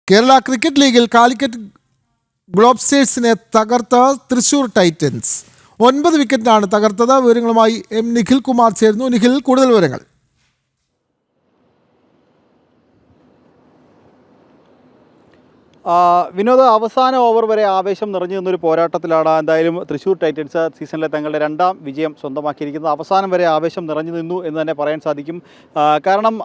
Kerala cricket ലീഗിൽ കാലിക്കറ്റ് ഗ്ലോബ്സ്റ്റേഴ്സിനെ തകർത്ത Thrissur Titans 9 വിക്കറ്റിനാണ് തകർത്തത്. വിവരങ്ങളുമായി എം നിഖിൽ കുമാർ ചേരുന്നു. നിഖിൽ, കൂടുതൽ വിവരങ്ങൾ. വിനോദ, അവസാന ഓവർ വരെ ആവേശം നിറഞ്ഞു നിന്നൊരു പോരാട്ടത്തിലാണ് എന്തായാലും തൃശ്ശൂർ ടൈറ്റൻസ് സീസണിലെ തങ്ങളുടെ 2ാം വിജയം സ്വന്തമാക്കിയിരിക്കുന്നത്. അവസാനം വരെ ആവേശം നിറഞ്ഞു നിന്നു എന്ന് തന്നെ പറയാൻ സാധിക്കും. കാരണം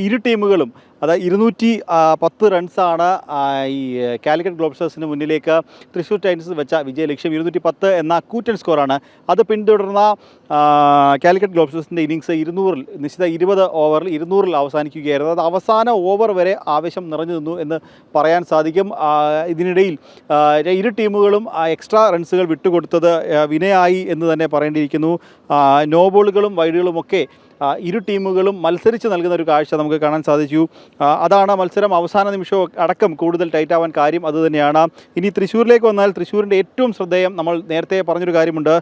ഇരു ടീമുകളും അതായത് 210 റൺസാണ് ഈ കാലിക്കറ്റ് ഗ്ലോബ്സ്റ്റേഴ്സിന് മുന്നിലേക്ക് തൃശ്ശൂർ ടൈറ്റൻസ് വെച്ച വിജയ ലക്ഷ്യം. 210 എന്ന കൂറ്റൻ സ്കോറാണ്. അത് പിന്തുടർന്ന കാലിക്കറ്റ് ഗ്ലോബ്സ്റ്റേഴ്സിൻ്റെ ഇന്നിങ്സ് 200-ൽ നിശ്ചിത 20 ഓവറിൽ 200-ൽ അവസാനിക്കുകയായിരുന്നു. അത് അവസാന ഓവർ വരെ ആവേശം നിറഞ്ഞു നിന്നു എന്ന് പറയാൻ സാധിക്കും. ഇതിനിടയിൽ ഇരു ടീമുകളും എക്സ്ട്രാ റൺസുകൾ വിട്ടുകൊടുത്തത് വിനയായി എന്ന് തന്നെ പറയേണ്ടിയിരിക്കുന്നു. നോ ബോളുകളും വൈഡുകളുമൊക്കെ ഇരു ടീമുകളും മത്സരിച്ച് നൽകുന്ന ഒരു കാഴ്ച നമുക്ക് കാണാൻ സാധിച്ചു. അതാണ് മത്സരം അവസാന നിമിഷവും അടക്കം കൂടുതൽ ടൈറ്റ് ആവാൻ കാര്യം അതുതന്നെയാണ്. ഇനി തൃശ്ശൂരിലേക്ക് വന്നാൽ തൃശ്ശൂരിൻ്റെ ഏറ്റവും ശ്രദ്ധേയം, നമ്മൾ നേരത്തെ പറഞ്ഞൊരു കാര്യമുണ്ട്,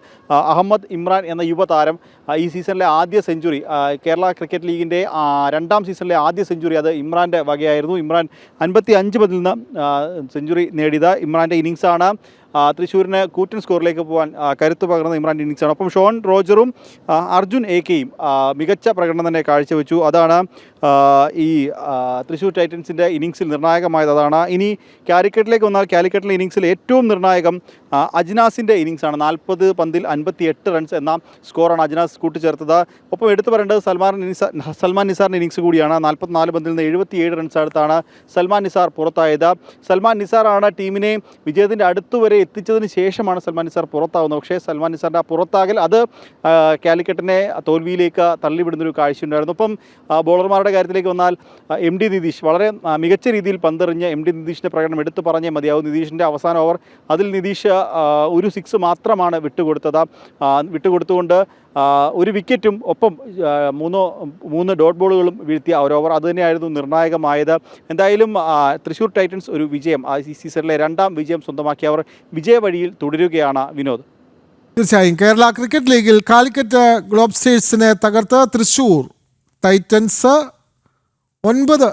അഹമ്മദ് ഇമ്രാൻ എന്ന യുവതാരം ഈ സീസണിലെ ആദ്യ സെഞ്ചുറി, കേരള ക്രിക്കറ്റ് ലീഗിൻ്റെ 2ാം സീസണിലെ ആദ്യ സെഞ്ചുറി അത് ഇമ്രാൻ്റെ വകയായിരുന്നു. ഇമ്രാൻ 55 പതിൽ നിന്ന് സെഞ്ചുറി നേടിയത് ഇമ്രാൻ്റെ ഇന്നിങ്സാണ്. തൃശ്ശൂരിന് കൂറ്റൻ സ്കോറിലേക്ക് പോകാൻ കരുത്ത് പകർന്ന ഇമ്രാൻ്റെ ഇന്നിങ്സാണ്. ഒപ്പം ഷോൺ റോജറും അർജുൻ എക്കെയും മികച്ച പ്രകടനം തന്നെ കാഴ്ചവെച്ചു. അതാണ് ഈ തൃശ്ശൂർ ടൈറ്റൻസിൻ്റെ ഇന്നിങ്സിൽ നിർണായകമായത്. അതാണ്. ഇനി കാലിക്കറ്റിലേക്ക് വന്നാൽ കാലിക്കറ്റിലെ ഇന്നിങ്സിൽ ഏറ്റവും നിർണായകം അജ്നാസിൻ്റെ ഇന്നിങ്സാണ്. 40 പന്തിൽ 58 റൺസ് എന്ന സ്കോറാണ് അജ്നാസ് കൂട്ടിച്ചേർത്തത്. ഒപ്പം എടുത്തു പറയേണ്ടത് സൽമാൻ നിസാറിൻ്റെ ഇന്നിങ്സ് കൂടിയാണ്. 44 പന്തിൽ നിന്ന് 77 റൺസ് അടുത്താണ് സൽമാൻ നിസാർ പുറത്തായത്. സൽമാൻ നിസാറാണ് ടീമിനെ വിജയത്തിൻ്റെ അടുത്തുവരെ എത്തിച്ചതിന് ശേഷമാണ് സൽമാൻ നിസാർ പുറത്താവുന്നത്. പക്ഷേ സൽമാൻ നിസാറിൻ്റെ പുറത്താകൽ അത് കാലിക്കറ്റിനെ തോൽവിയിലേക്ക് തള്ളിവിടുന്നൊരു കാഴ്ചയുണ്ടായിരുന്നു. ഒപ്പം ബോളർമാരുടെ കാര്യത്തിലേക്ക് വന്നാൽ MD നിതീഷ് വളരെ മികച്ച രീതിയിൽ പന്തെറിഞ്ഞ് MD നിതീഷിൻ്റെ പ്രകടനം എടുത്തു പറഞ്ഞേ മതിയാവും. നിതീഷിൻ്റെ അവസാന ഓവർ അതിൽ നിതീഷ് ഒരു 6 മാത്രമാണ് വിട്ടുകൊടുത്തുകൊണ്ട് 1 വിക്കറ്റും ഒപ്പം 3 ഡോട്ട് ബോളുകളും വീഴ്ത്തിയ ഒരു ഓവർ അതുതന്നെയായിരുന്നു നിർണായകമായത്. എന്തായാലും തൃശ്ശൂർ ടൈറ്റൻസ് ഒരു വിജയം, ഈ സീസണിലെ 2ാം വിജയം സ്വന്തമാക്കി അവർ വിജയ വഴിയിൽ തുടരുകയാണ്. വിനോദ്, തീർച്ചയായും കേരള ക്രിക്കറ്റ് ലീഗിൽ കാലിക്കറ്റ് ഗ്ലോബ്സ്റ്റേഴ്സിനെ തകർത്ത് തൃശ്ശൂർ ടൈറ്റൻസ് 9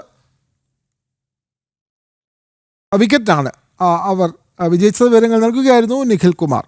വിക്കറ്റാണ് അവർ വിജയിച്ചത്. വിവരങ്ങൾ നൽകുകയായിരുന്നു നിഖിൽ കുമാർ.